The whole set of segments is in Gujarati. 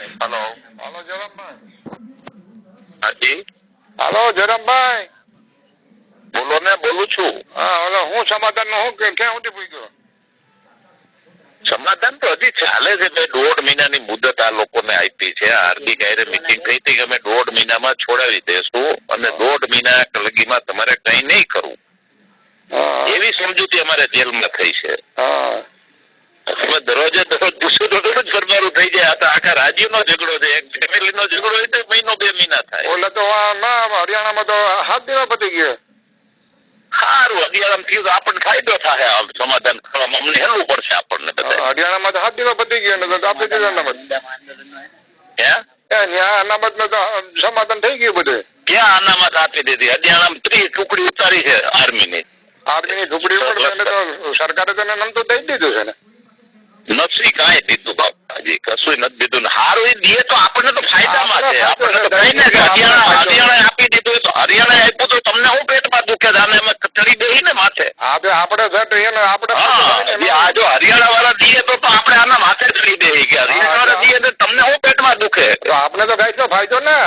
હેલો. હાલો જયરામભાઈ. હાજી હાલો જયરામભાઈ. બોલો ને, બોલું છું. હા ઓલો હું સમાધાન નું હું ક્યાં સુધી પૂછ્યો? સમાધાન તો હજી ચાલે છે ભાઈ. 1.5 મહિનાની મુદત આ લોકોને આપી છે. હાર્દિક હારે મીટિંગ થઈ હતી કે અમે 1.5 મહિનામાં છોડાવી દેશું અને 1.5 મહિના લગીમાં તમારે કઈ નહીં કરવું એવી સમજૂતી અમારે જેલમાં થઈ છે. દરરોજે દરરોજ દરરોજ ફરમારું થઈ જાય. આ તો આખા રાજ્યનો ઝઘડો છે. એક ફેમિલીનો ઝઘડો હોય તો મહિનો 2 મહિના થાય. ઓલે તો હરિયાણામાં તો 7 દિવસ પતી ગયો. સારું, હરિયાણા થયું તો આપણને ફાયદો થાય. સમાધાન કરવામાં અમને હેલવું પડશે આપણને બધા. હરિયાણામાં તો 7 દિવસ પતી ગયો ને તો આપી દીધો અનામત. અનામત નું તો સમાધાન થઈ ગયું બધું. ક્યાં અનામત આપી દીધી? હરિયાણામાં 30 ટુકડી ઉતારી છે આર્મીની. આર્મીની ટુકડી ઉપર તો સરકારે તેને નામ તો દઈ દીધું છે ને. નથી કાંઈ દીધું બાપાજી, કશું નથી દીધું. સારું એ દે તો આપણને તો ફાયદામાં છે. આપણને તો કઈ ને હરિયાણા આપી દીધું તો હરિયાણા આપ્યું તો તમને હું પેટમાં દુખે છે? આને એમાં ચડી દઈ ને માથે. આપડે આપણે આ જો હરિયાણા વાળા દે તો આપણે આના માથે ચડી દઈએ કે હરિયાણા વાળા દે તો તમને હું પેટમાં દુખે? તો આપણે તો કઈ ફાયદો ને.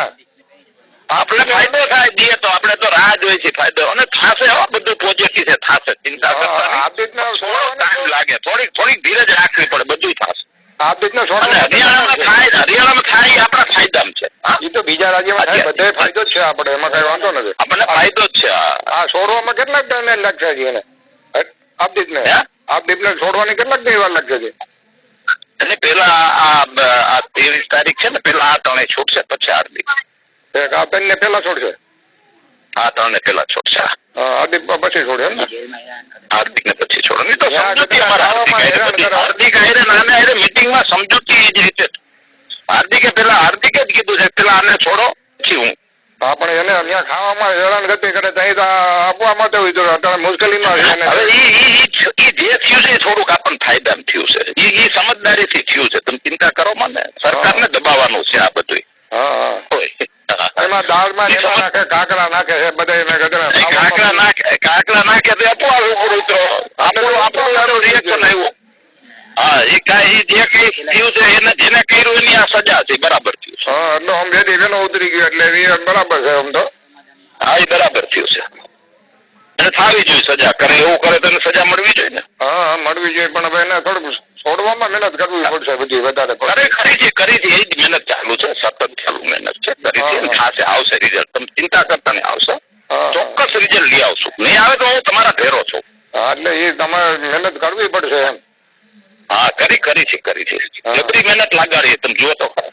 આપણે ફાયદો થાય દે તો આપણે તો રાહ જોઈ છે ફાયદો. અને થશે બધું પોઝિટિવ છે, થશે. ચિંતા કરતા ટાઈમ લાગે. થોડીક ધીરજ રાખવી પડે, બધું થશે. હરિયાણામાં થાય આપણા ફાયદામાં છે. એ તો બીજા રાજ્યમાં થાય, બધે ફાયદો જ છે. આપણે એમાં કઈ વાંધો નથી. આપણને ફાયદો જ છે. આ છોડવામાં કેટલાક ટાઈમ લાગશે છે એને? આપદીપ ને છોડવાની કેટલાક ટાઈમ વાર લાગશે છે? અને પેલા આ 23 તારીખ છે ને, પેલા આ 3 છૂટશે, પછી હાર્દિક. આ બેન ને પેલા છોડશે? આ 3 પેલા છોડશે. હાર્દિક પછી છોડે એમ ને? હાર્દિક ને પછી છોડે. નહીં તો સમજૂતી હાર્દિક આયરે નાને આયરે મીટિંગમાં સમજૂતી એ જ રીતે. હાર્દિકે જ કીધું છે પેલા આને છોડો પછી હું. આપણે એને ત્યાં ખાવામાં હેરાન ગતિ કરે ત્યાં આપવા માટે અત્યારે મુશ્કેલીમાં છે. હવે એ જે થયું છે એ થોડુંક આપણને ફાયદામાં થયું છે. એ સમજદારીથી થયું છે. તમે ચિંતા કરો મને. સરકારને દબાવવાનું છે આ બધું. એમાં દાળમાં નાખે, કાકડા નાખે છે બધા. કાકડા નાખે તો આપણું આપણું રિએક્શન આવ્યું. હા, એ કઈ જે કઈ થયું છે એને જેને કર્યું એની આ સજા છે. બરાબર થયું છે. એટલે આમ બેટી વેલો ઉતરી ગયો એટલે બરાબર છે આમ તો. હા, એ બરાબર થયું છે. એને થવી જોઈએ સજા. કરે એવું કરે તો એને સજા મળવી જોઈએ ને. હા, મળવી જોઈએ. પણ હવે એને થોડુંક છોડવામાં મહેનત કરવી પડશે બધી વધારે. કરી છે એ જ મહેનત ચાલુ છે. સતત ચાલુ મહેનત છે. કરી છે. ખાસે આવશે રિઝલ્ટ. તમે ચિંતા કરતા નહીં, આવશે. ચોક્કસ રિઝલ્ટ લઈ આવશું. નહીં આવે તો હું તમારા ભેરો છું. હા, એટલે એ તમારે મહેનત કરવી પડશે એમ. હા, કરી છે. જબરી મહેનત લાગાડીએ. તમે જુઓ તો ખરા.